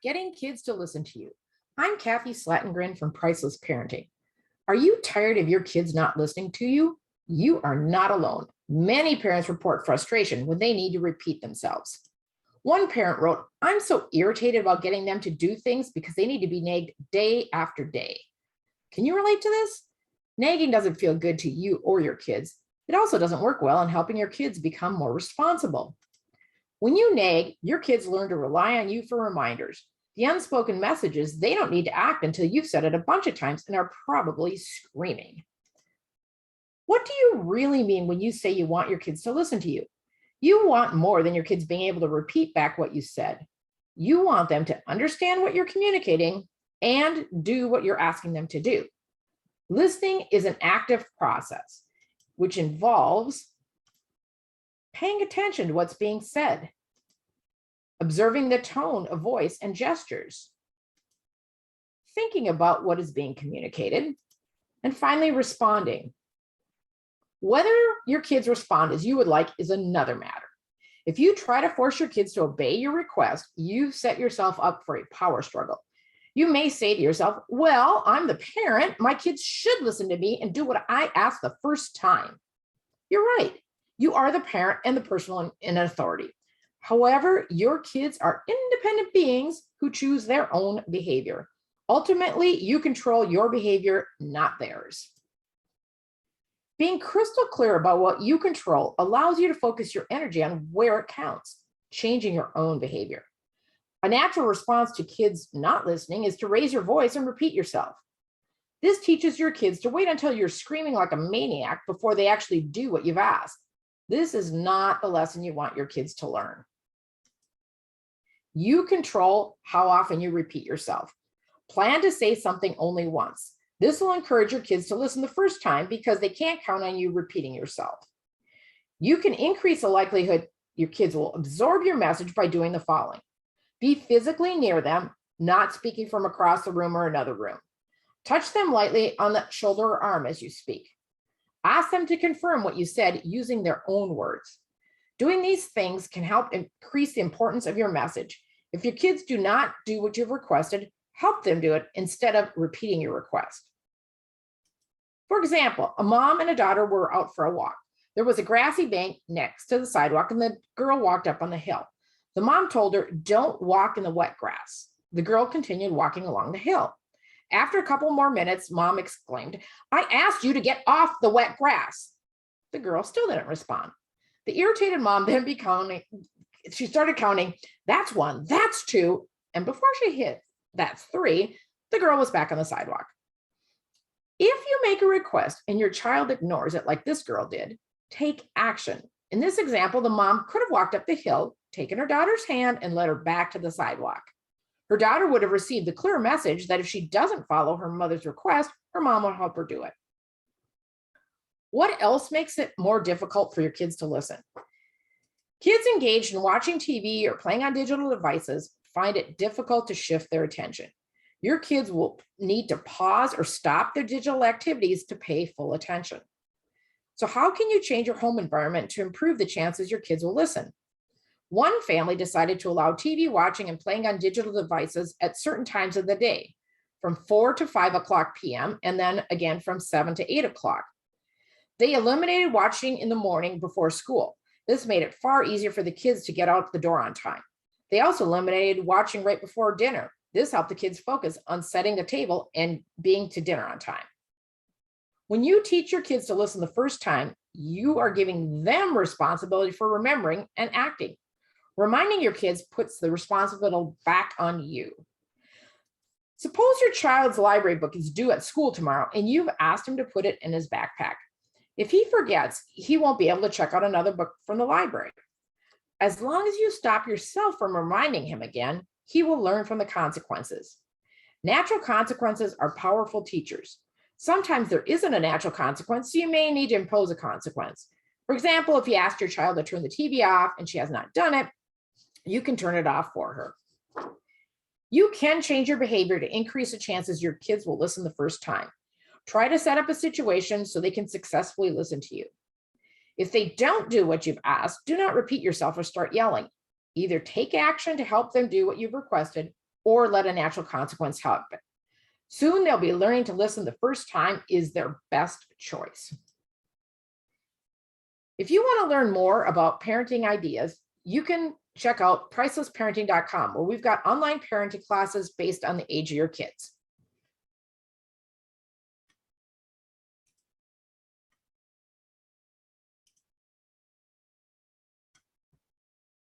Getting kids to listen to you. I'm Kathy Slattengren from Priceless Parenting. Are you tired of your kids not listening to you? You are not alone. Many parents report frustration when they need to repeat themselves. One parent wrote, "I'm so irritated about getting them to do things because they need to be nagged day after day." Can you relate to this? Nagging doesn't feel good to you or your kids. It also doesn't work well in helping your kids become more responsible. When you nag, your kids learn to rely on you for reminders. The unspoken messages, they don't need to act until you've said it a bunch of times and are probably screaming. What do you really mean when you say you want your kids to listen to you? You want more than your kids being able to repeat back what you said. You want them to understand what you're communicating and do what you're asking them to do. Listening is an active process, which involves paying attention to what's being said, observing the tone of voice and gestures, thinking about what is being communicated, and finally responding. Whether your kids respond as you would like is another matter. If you try to force your kids to obey your request, you set yourself up for a power struggle. You may say to yourself, "Well, I'm the parent. My kids should listen to me and do what I ask the first time." You're right. You are the parent and the person in authority. However, your kids are independent beings who choose their own behavior. Ultimately, you control your behavior, not theirs. Being crystal clear about what you control allows you to focus your energy on where it counts, changing your own behavior. A natural response to kids not listening is to raise your voice and repeat yourself. This teaches your kids to wait until you're screaming like a maniac before they actually do what you've asked. This is not the lesson you want your kids to learn. You control how often you repeat yourself. Plan to say something only once. This will encourage your kids to listen the first time because they can't count on you repeating yourself. You can increase the likelihood your kids will absorb your message by doing the following. Be physically near them, not speaking from across the room or another room. Touch them lightly on the shoulder or arm as you speak. Ask them to confirm what you said using their own words. Doing these things can help increase the importance of your message. If your kids do not do what you've requested, help them do it instead of repeating your request. For example, a mom and a daughter were out for a walk. There was a grassy bank next to the sidewalk, and the girl walked up on the hill. The mom told her, "Don't walk in the wet grass." The girl continued walking along the hill. After a couple more minutes, mom exclaimed, "I asked you to get off the wet grass." The girl still didn't respond. The irritated mom then she started counting, "That's one, that's two." And before she hit, "That's three," the girl was back on the sidewalk. If you make a request and your child ignores it like this girl did, take action. In this example, the mom could have walked up the hill, taken her daughter's hand, and led her back to the sidewalk. Her daughter would have received the clear message that if she doesn't follow her mother's request, her mom will help her do it. What else makes it more difficult for your kids to listen? Kids engaged in watching TV or playing on digital devices find it difficult to shift their attention. Your kids will need to pause or stop their digital activities to pay full attention. So how can you change your home environment to improve the chances your kids will listen? One family decided to allow TV watching and playing on digital devices at certain times of the day, from 4 to 5 o'clock p.m., and then again from 7 to 8 o'clock. They eliminated watching in the morning before school. This made it far easier for the kids to get out the door on time. They also eliminated watching right before dinner. This helped the kids focus on setting the table and being to dinner on time. When you teach your kids to listen the first time, you are giving them responsibility for remembering and acting. Reminding your kids puts the responsibility back on you. Suppose your child's library book is due at school tomorrow and you've asked him to put it in his backpack. If he forgets, he won't be able to check out another book from the library. As long as you stop yourself from reminding him again, he will learn from the consequences. Natural consequences are powerful teachers. Sometimes there isn't a natural consequence, so you may need to impose a consequence. For example, if you ask your child to turn the TV off and she has not done it, you can turn it off for her. You can change your behavior to increase the chances your kids will listen the first time. Try to set up a situation so they can successfully listen to you. If they don't do what you've asked, do not repeat yourself or start yelling. Either take action to help them do what you've requested, or let a natural consequence happen. Soon they'll be learning to listen the first time is their best choice. If you want to learn more about parenting ideas, you can check out pricelessparenting.com, where we've got online parenting classes based on the age of your kids.